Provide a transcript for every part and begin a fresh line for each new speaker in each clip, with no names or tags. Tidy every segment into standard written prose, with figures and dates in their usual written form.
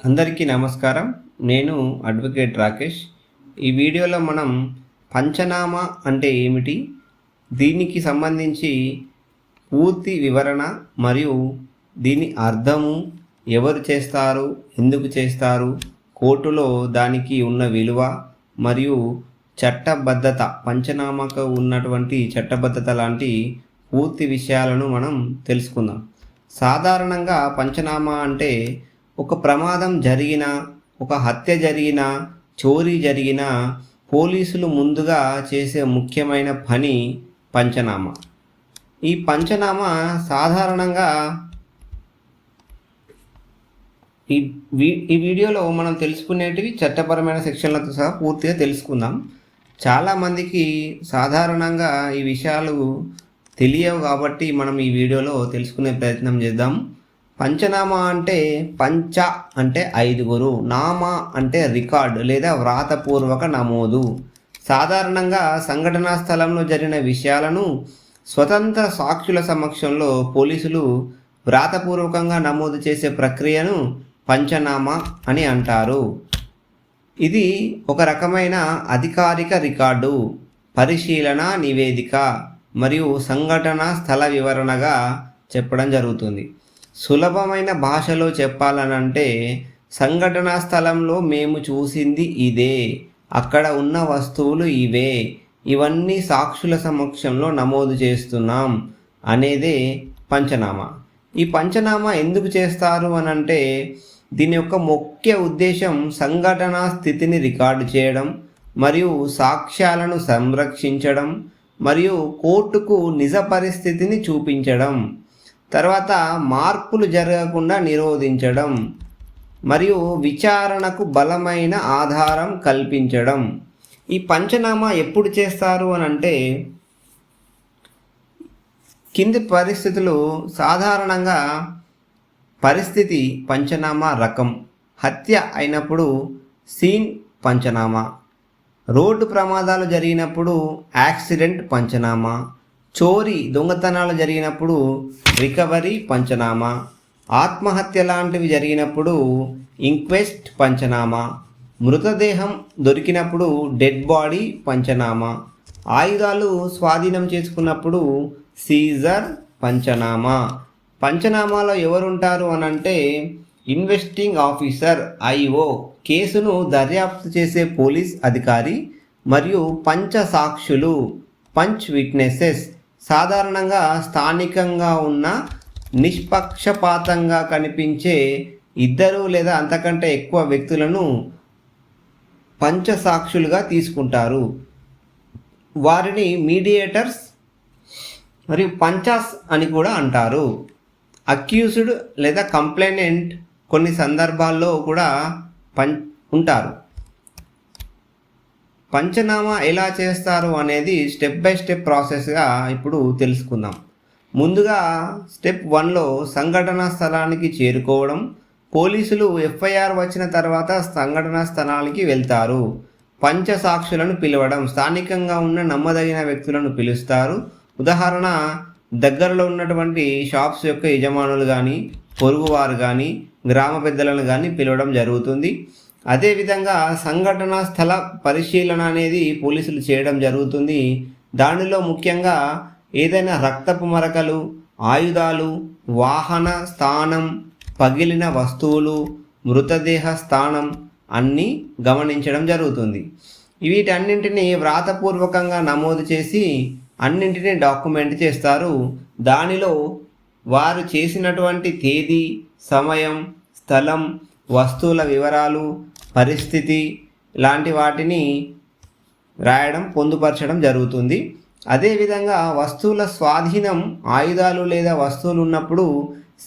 అందరికీ నమస్కారం. నేను అడ్వకేట్ రాకేష్. ఈ వీడియోలో మనం పంచనామా అంటే ఏమిటి, దీనికి సంబంధించి పూర్తి వివరణ మరియు దీని అర్థము, ఎవరు చేస్తారు, ఎందుకు చేస్తారు, కోర్టులో దానికి ఉన్న విలువ మరియు చట్టబద్ధత, పంచనామాకు ఉన్నటువంటి చట్టబద్ధత లాంటి పూర్తి విషయాలను మనం తెలుసుకుందాం. సాధారణంగా పంచనామా అంటే ఒక ప్రమాదం జరిగినా, ఒక హత్య జరిగినా, చోరీ జరిగినా పోలీసులు ముందుగా చేసే ముఖ్యమైన పని పంచనామా. ఈ పంచనామా సాధారణంగా ఈ వీడియోలో మనం తెలుసుకునేటివి చట్టపరమైన సెక్షన్లతో సహా పూర్తిగా తెలుసుకుందాం. చాలామందికి సాధారణంగా ఈ విషయాలు తెలియవు కాబట్టి మనం ఈ వీడియోలో తెలుసుకునే ప్రయత్నం చేద్దాం. పంచనామా అంటే పంచ అంటే ఐదుగురు, నామా అంటే రికార్డు లేదా వ్రాతపూర్వక నమోదు. సాధారణంగా సంఘటనా స్థలంలో జరిగిన విషయాలను స్వతంత్ర సాక్షుల సమక్షంలో పోలీసులు వ్రాతపూర్వకంగా నమోదు చేసే ప్రక్రియను పంచనామా అని అంటారు. ఇది ఒక రకమైన అధికారిక రికార్డు, పరిశీలన నివేదిక మరియు సంఘటన స్థల వివరణగా చెప్పడం జరుగుతుంది. సులభమైన భాషలో చెప్పాలనంటే సంఘటనా స్థలంలో మేము చూసింది ఇదే, అక్కడ ఉన్న వస్తువులు ఇవే, ఇవన్నీ సాక్షుల సమక్షంలో నమోదు చేస్తున్నాం అనేదే పంచనామా. ఈ పంచనామా ఎందుకు చేస్తారు అనంటే దీని యొక్క ముఖ్య ఉద్దేశం సంఘటనా స్థితిని రికార్డు చేయడం మరియు సాక్ష్యాలను సంరక్షించడం మరియు కోర్టుకు నిజ పరిస్థితిని చూపించడం, తర్వాత మార్పులు జరగకుండా నిరోధించడం మరియు విచారణకు బలమైన ఆధారం కల్పించడం. ఈ పంచనామా ఎప్పుడు చేస్తారు అనంటే కింది పరిస్థితులు సాధారణంగా పరిస్థితి పంచనామా రకం: హత్య అయినప్పుడు సీన్ పంచనామా, రోడ్డు ప్రమాదాలు జరిగినప్పుడు యాక్సిడెంట్ పంచనామా, చోరీ దొంగతనాలు జరిగినప్పుడు రికవరీ పంచనామా, ఆత్మహత్య లాంటివి జరిగినప్పుడు ఇంక్వెస్ట్ పంచనామా, మృతదేహం దొరికినప్పుడు డెడ్ బాడీ పంచనామా, ఆయుధాలు స్వాధీనం చేసుకున్నప్పుడు సీజర్ పంచనామా. పంచనామాలో ఎవరుంటారు అనంటే ఇన్వెస్టింగ్ ఆఫీసర్ ఐఓ, కేసును దర్యాప్తు చేసే పోలీస్ అధికారి, మరియు పంచ సాక్షులు పంచ్ విట్నెసెస్, సాధారణంగా స్థానికంగా ఉన్న నిష్పక్షపాతంగా కనిపించే ఇద్దరు లేదా అంతకంటే ఎక్కువ వ్యక్తులను పంచసాక్షులుగా తీసుకుంటారు. వారిని మీడియేటర్స్ మరియు పంచాస్ అని కూడా అంటారు. అక్యూజ్డ్ లేదా కంప్లైనెంట్ కొన్ని సందర్భాల్లో కూడా ఉంటారు. పంచనామా ఎలా చేస్తారు అనేది స్టెప్ బై స్టెప్ ప్రాసెస్గా ఇప్పుడు తెలుసుకుందాం. ముందుగా స్టెప్ 1లో సంఘటనా స్థలానికి చేరుకోవడం. పోలీసులు ఎఫ్ఐఆర్ వచ్చిన తర్వాత సంఘటనా స్థలానికి వెళ్తారు. పంచ సాక్షులను పిలవడం: స్థానికంగా ఉన్న నమ్మదగిన వ్యక్తులను పిలుస్తారు. ఉదాహరణ, దగ్గరలో ఉన్నటువంటి షాప్స్ యొక్క యజమానులు కానీ, పొరుగువారు కానీ, గ్రామ పెద్దలను కానీ పిలవడం జరుగుతుంది. అదేవిధంగా సంఘటనా స్థల పరిశీలన అనేది పోలీసులు చేయడం జరుగుతుంది. దానిలో ముఖ్యంగా ఏదైనా రక్తపు మరకలు, ఆయుధాలు, వాహన స్థానం, పగిలిన వస్తువులు, మృతదేహ స్థానం అన్నీ గమనించడం జరుగుతుంది. వీటన్నింటినీ వ్రాతపూర్వకంగా నమోదు చేసి అన్నింటినీ డాక్యుమెంట్ చేస్తారు. దానిలో వారు చేసినటువంటి తేదీ, సమయం, స్థలం, వస్తువుల వివరాలు, పరిస్థితి లాంటి వాటిని రాయడం, పొందుపరచడం జరుగుతుంది. అదేవిధంగా వస్తువుల స్వాధీనం, ఆయుధాలు లేదా వస్తువులు ఉన్నప్పుడు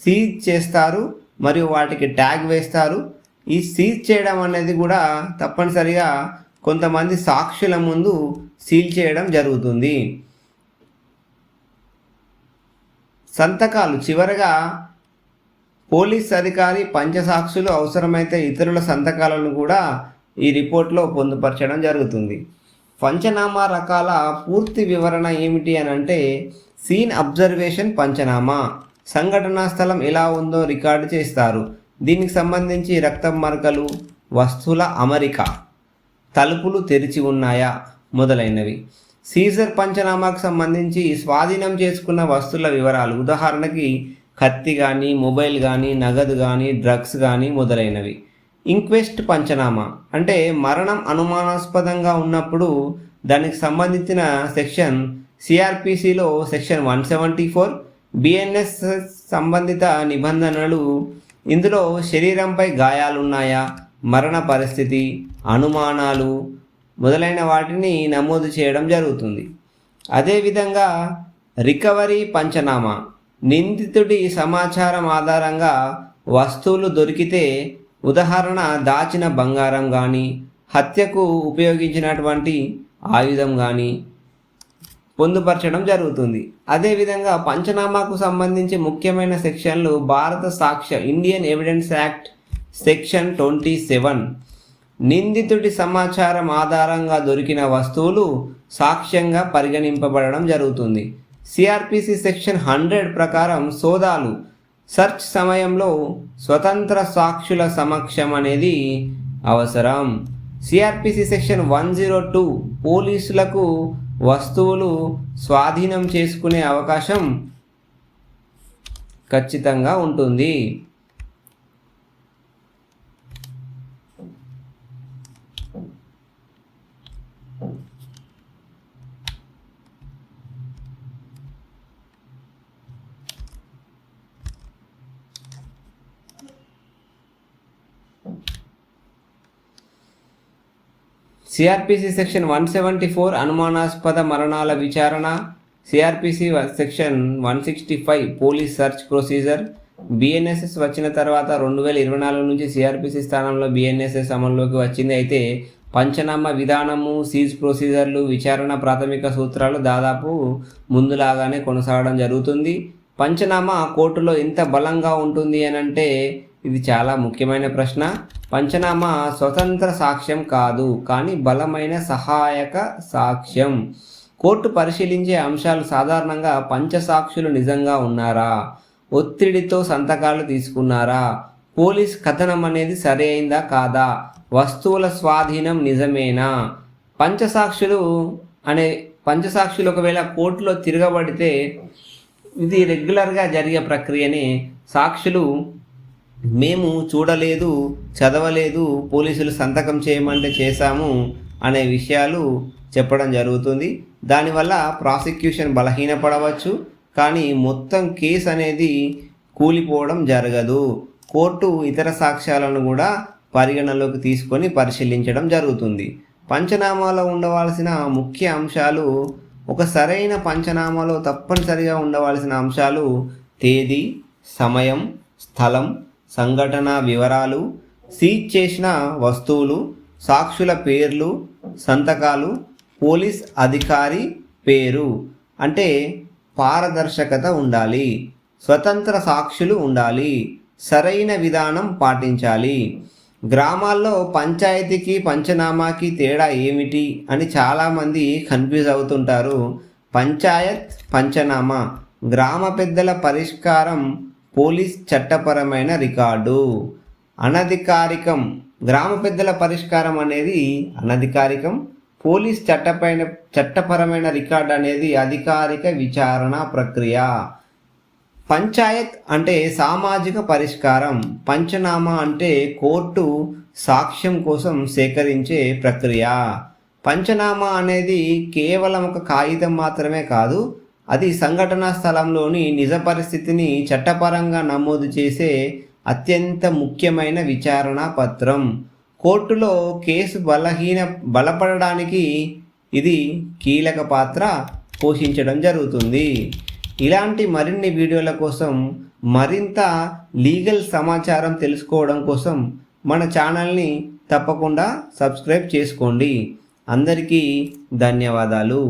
సీజ్ చేస్తారు మరియు వాటికి ట్యాగ్ వేస్తారు. ఈ సీజ్ చేయడం అనేది కూడా తప్పనిసరిగా కొంతమంది సాక్షుల ముందు సీల్ చేయడం జరుగుతుంది. సంతకాలు: చివరగా పోలీస్ అధికారి, పంచసాక్షులు, అవసరమైతే ఇతరుల సంతకాలను కూడా ఈ రిపోర్ట్లో పొందుపరచడం జరుగుతుంది. పంచనామా రకాల పూర్తి వివరణ ఏమిటి అని అంటే సీన్ అబ్జర్వేషన్ పంచనామా, సంఘటనా స్థలం ఎలా ఉందో రికార్డు చేస్తారు. దీనికి సంబంధించి రక్తం మరకలు, వస్తువుల అమరిక, తలుపులు తెరిచి ఉన్నాయా మొదలైనవి. సీజర్ పంచనామాకు సంబంధించి స్వాధీనం చేసుకున్న వస్తువుల వివరాలు, ఉదాహరణకి కత్తి కానీ, మొబైల్ కానీ, నగదు కానీ, డ్రగ్స్ కానీ మొదలైనవి. ఇంక్వెస్ట్ పంచనామా అంటే మరణం అనుమానాస్పదంగా ఉన్నప్పుడు దానికి సంబంధించిన సెక్షన్ సిఆర్పిసిలో సెక్షన్ 174, బిఎన్ఎస్ సంబంధిత నిబంధనలు. ఇందులో శరీరంపై గాయాలున్నాయా, మరణ పరిస్థితి, అనుమానాలు మొదలైన వాటిని నమోదు చేయడం జరుగుతుంది. అదేవిధంగా రికవరీ పంచనామా నిందితుడి సమాచారం ఆధారంగా వస్తువులు దొరికితే, ఉదాహరణ దాచిన బంగారం కానీ, హత్యకు ఉపయోగించినటువంటి ఆయుధం కానీ పొందుపరచడం జరుగుతుంది. అదేవిధంగా పంచనామాకు సంబంధించి ముఖ్యమైన సెక్షన్లు భారత సాక్ష్య ఇండియన్ ఎవిడెన్స్ యాక్ట్ సెక్షన్ 27. నిందితుడి సమాచారం ఆధారంగా దొరికిన వస్తువులు సాక్ష్యంగా పరిగణింపబడడం జరుగుతుంది. సిఆర్పిసి సెక్షన్ 100 ప్రకారం సోదాలు సెర్చ్ సమయంలో స్వతంత్ర సాక్షుల సమక్షం అనేది అవసరం. సిఆర్పిసి సెక్షన్ 102 పోలీసులకు వస్తువులు స్వాధీనం చేసుకునే అవకాశం ఖచ్చితంగా ఉంటుంది. సిఆర్పిసి సెక్షన్ 174 అనుమానాస్పద మరణాల విచారణ, CrPC section 165 police search procedure. BNSS వచ్చిన తర్వాత 2024 నుంచి సిఆర్పిసి స్థానంలో బిఎన్ఎస్ఎస్ అమల్లోకి వచ్చింది. అయితే పంచనామా విధానము, సీజ్ ప్రొసీజర్లు, విచారణ ప్రాథమిక సూత్రాలు దాదాపు ముందులాగానే కొనసాగడం జరుగుతుంది. పంచనామా కోర్టులో ఎంత బలంగా ఉంటుంది అని అంటే ఇది చాలా ముఖ్యమైన ప్రశ్న. పంచనామా స్వతంత్ర సాక్ష్యం కాదు, కానీ బలమైన సహాయక సాక్ష్యం. కోర్టు పరిశీలించే అంశాలు సాధారణంగా పంచసాక్షులు నిజంగా ఉన్నారా, ఒత్తిడితో సంతకాలు తీసుకున్నారా, పోలీస్ కథనం అనేది సరైందా కాదా, వస్తువుల స్వాధీనం నిజమేనా. పంచసాక్షులు ఒకవేళ కోర్టులో తిరగబడితే ఇది రెగ్యులర్గా జరిగే ప్రక్రియనే. సాక్షులు మేము చూడలేదు, చదవలేదు, పోలీసులు సంతకం చేయమంటే చేశాము అనే విషయాలు చెప్పడం జరుగుతుంది. దానివల్ల ప్రాసిక్యూషన్ బలహీనపడవచ్చు, కానీ మొత్తం కేసు అనేది కూలిపోవడం జరగదు. కోర్టు ఇతర సాక్ష్యాలను కూడా పరిగణలోకి తీసుకొని పరిశీలించడం జరుగుతుంది. పంచనామాలో ఉండవలసిన ముఖ్య అంశాలు. ఒక సరైన పంచనామాలో తప్పనిసరిగా ఉండవలసిన అంశాలు తేదీ, సమయం, స్థలం, సంఘటన వివరాలు, సీజ్ చేసిన వస్తువులు, సాక్షుల పేర్లు, సంతకాలు, పోలీస్ అధికారి పేరు. అంటే పారదర్శకత ఉండాలి, స్వతంత్ర సాక్షులు ఉండాలి, సరైన విధానం పాటించాలి. గ్రామాల్లో పంచాయతీకి పంచనామాకి తేడా ఏమిటి అని చాలామంది కన్ఫ్యూజ్ అవుతుంటారు. పంచాయత్ పంచనామా గ్రామ పెద్దల పరిష్కారం, పోలీస్ చట్టపరమైన రికార్డు. అనధికారికం గ్రామ పెద్దల పరిష్కారం అనేది అనధికారికం, పోలీస్ చట్టపరమైన రికార్డు అనేది అధికారిక విచారణ ప్రక్రియ. పంచాయత్ అంటే సామాజిక పరిష్కారం, పంచనామా అంటే కోర్టు సాక్ష్యం కోసం సేకరించే ప్రక్రియ. పంచనామా అనేది కేవలం ఒక కాగితం మాత్రమే కాదు, అది సంఘటనా స్థలంలోని నిజ పరిస్థితిని చట్టపరంగా నమోదు చేసే అత్యంత ముఖ్యమైన విచారణ పత్రం. కోర్టులో కేసు బలపడడానికి ఇది కీలక పాత్ర పోషించడం జరుగుతుంది. ఇలాంటి మరిన్ని వీడియోల కోసం, మరింత లీగల్ సమాచారం తెలుసుకోవడం కోసం మన ఛానల్ని తప్పకుండా సబ్స్క్రైబ్ చేసుకోండి. అందరికీ ధన్యవాదాలు.